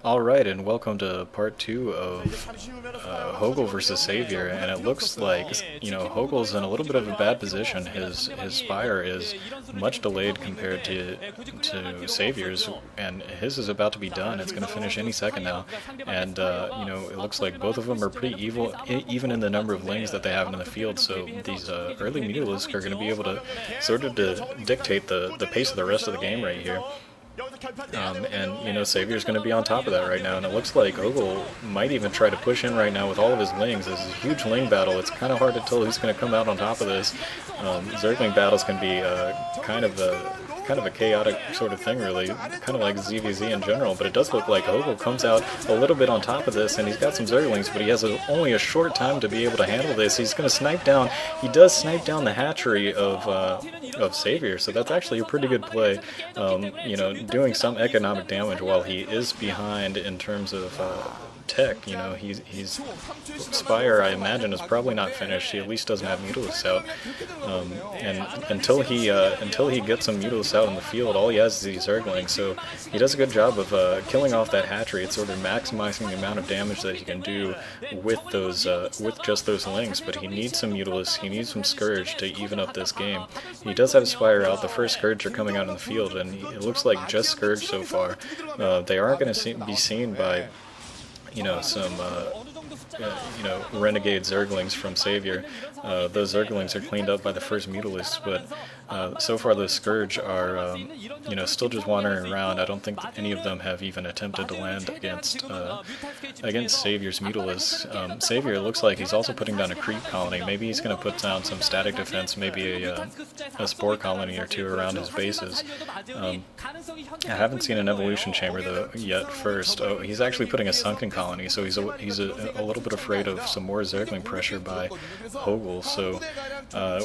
Alright, and welcome to part 2 of HoGiL versus sAviOr, and it looks like, HoGil's in a little bit of a bad position. His Spire is much delayed compared to sAviOr's, and his is about to be done. It's going to finish any second now, and, it looks like both of them are pretty evil, even in the number of lanes that they have in the field, so these early Mutalisks are going to be able to sort of dictate the pace of the rest of the game right here. sAviOr's going to be on top of that right now, and it looks like HoGiL might even try to push in right now with all of his lings. This is a huge ling battle. It's kind of hard to tell who's going to come out on top of this. Zergling battles can be kind of a chaotic sort of thing, really, kind of like ZVZ in general, but it does look like HoGiL comes out a little bit on top of this, and he's got some Zerglings, but he has only a short time to be able to handle this. He's going to snipe down, he does snipe down the hatchery of sAviOr, so that's actually a pretty good play, doing some economic damage while he is behind in terms of tech. He's Spire, I imagine, is probably not finished. He at least doesn't have Mutalisks out, and until he gets some Mutalisks out in the field, all he has is these Zerglings. So he does a good job of killing off that hatchery. It's sort of maximizing the amount of damage that he can do with those with just those lings. But he needs some Mutalisks. He needs some Scourge to even up this game. He does have Spire out. The first Scourge are coming out in the field, and it looks like just Scourge so far. They aren't going to be seen by some renegade Zerglings from sAviOr. Those Zerglings are cleaned up by the first Mutalisks, but so far those Scourge are, still just wandering around. I don't think any of them have even attempted to land against sAviOr's Mutalisks. sAviOr looks like he's also putting down a creep colony. Maybe he's going to put down some static defense, maybe a spore colony or two around his bases. I haven't seen an evolution chamber though yet. First, he's actually putting a sunken colony, so he's a little bit afraid of some more Zergling pressure by HoGiL. So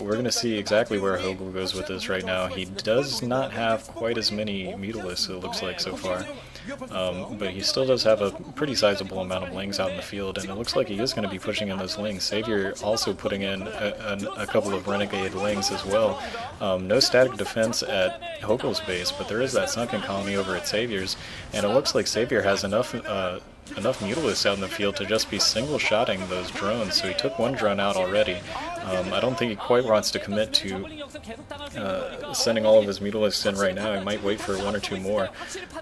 we're going to see exactly where HoGiL goes with this right now. He does not have quite as many Mutalisks, it looks like, so far. But he still does have a pretty sizable amount of lings out in the field, and it looks like he is going to be pushing in those lings. sAviOr also putting in a couple of renegade lings as well. No static defense at HoGil's base, but there is that sunken colony over at sAviOr's, and it looks like sAviOr has enough Mutalisks out in the field to just be single-shotting those drones, so he took one drone out already. I don't think he quite wants to commit to sending all of his Mutalisks in right now. He might wait for one or two more,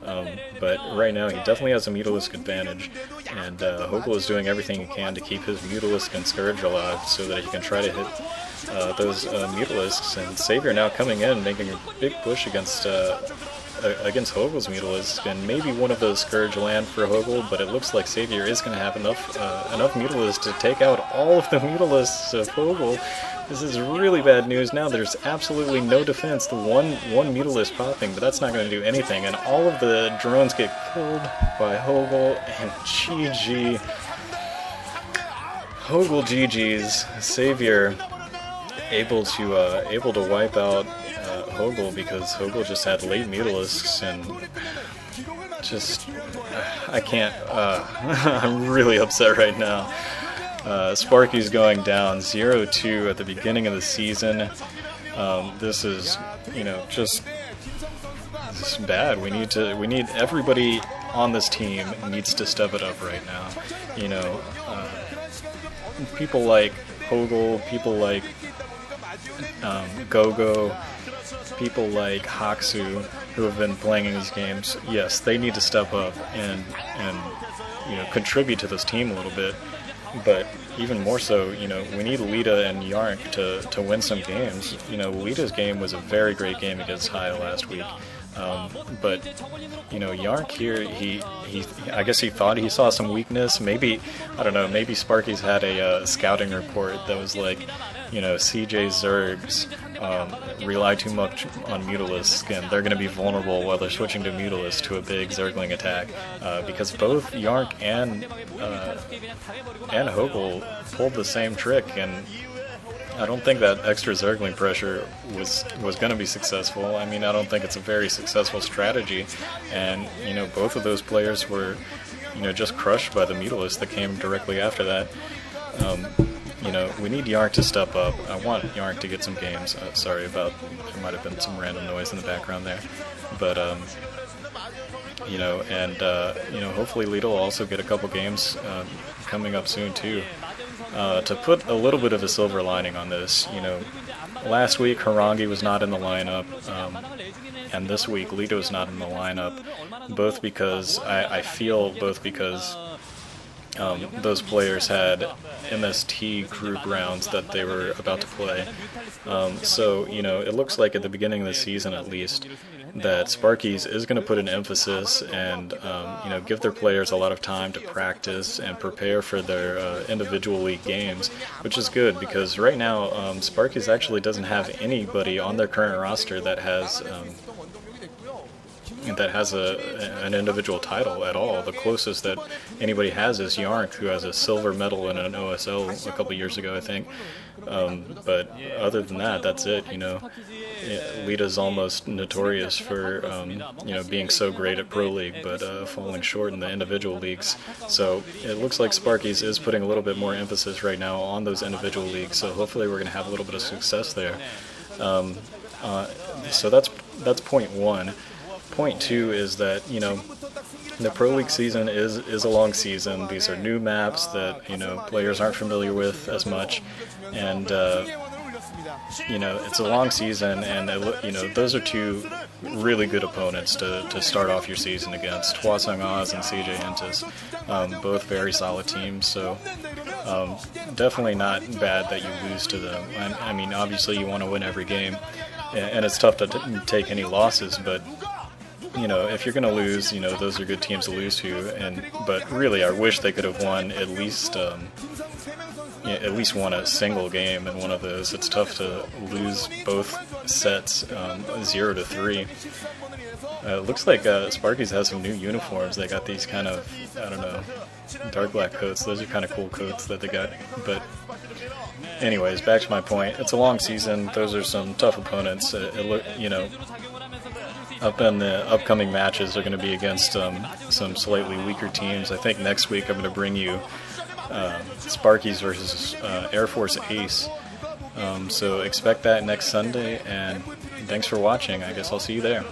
but right now he definitely has a Mutalisk advantage, and HoGiL is doing everything he can to keep his Mutalisk and Scourge alive so that he can try to hit those Mutalisks, and sAviOr now coming in, making a big push against HoGil's Mutalisk, and maybe one of those Scourge land for HoGiL, but it looks like sAviOr is going to have enough Mutalisks to take out all of the Mutalisks of HoGiL. This is really bad news. Now there's absolutely no defense. The one Mutalisk popping, but that's not going to do anything, and all of the drones get killed by HoGiL, and GG. HoGiL GG's. sAviOr able to wipe out HoGiL because HoGiL just had late Mutalisks, and just I can't. I'm really upset right now. Sparkyz going down 0-2 at the beginning of the season. This is this is bad. We need everybody on this team needs to step it up right now. People like HoGiL, people like Gogo, people like Haksu, who have been playing in these games, yes, they need to step up and contribute to this team a little bit. But even more so, we need Lita and Yark to win some games. Lita's game was a very great game against Hite last week. But Yark here, I guess he thought he saw some weakness. Maybe, I don't know, maybe Sparkyz had a scouting report that was like, CJ Zergs rely too much on Mutalisk, and they're going to be vulnerable while they're switching to Mutalisk to a big Zergling attack, because both Yark and HoGiL pulled the same trick, and I don't think that extra Zergling pressure was going to be successful. I mean, I don't think it's a very successful strategy, and both of those players were just crushed by the Mutalisk that came directly after that. We need Yark to step up. I want Yark to get some games. Sorry about, there might have been some random noise in the background there. But you know, and you know, hopefully Lita will also get a couple games coming up soon too. To put a little bit of a silver lining on this, you know, last week Harangi was not in the lineup, and this week Lita was not in the lineup, both because I feel because those players had MST group rounds that they were about to play. So, you know, it looks like at the beginning of the season at least that Sparkyz is going to put an emphasis and, you know, give their players a lot of time to practice and prepare for their individual league games, which is good because right now Sparkyz actually doesn't have anybody on their current roster that has an individual title at all. The closest that anybody has is Yarnk, who has a silver medal in an OSL a couple years ago, I think. But other than that, that's it. You know, Lita's almost notorious for you know, being so great at Pro League, but falling short in the individual leagues. So it looks like Sparkyz is putting a little bit more emphasis right now on those individual leagues. So hopefully we're going to have a little bit of success there. So that's point one. Point two is that, you know, the Pro League season is a long season. These are new maps that, you know, players aren't familiar with as much, and you know, it's a long season, and you know, those are two really good opponents to start off your season against, Hwasong Oz and CJ Entus, both very solid teams. So definitely not bad that you lose to them. I mean, obviously you want to win every game, and it's tough to take any losses, but you know, if you're going to lose, you know, those are good teams to lose to. But really, I wish they could have won at least won a single game in one of those. It's tough to lose both sets 0-3. It looks like Sparkyz has some new uniforms. They got these kind of, I don't know, dark black coats. Those are kind of cool coats that they got. But anyways, back to my point. It's a long season. Those are some tough opponents. You know, up in the upcoming matches are going to be against some slightly weaker teams. I think next week I'm going to bring you Sparkyz versus Air Force Ace. So expect that next Sunday, and thanks for watching. I guess I'll see you there.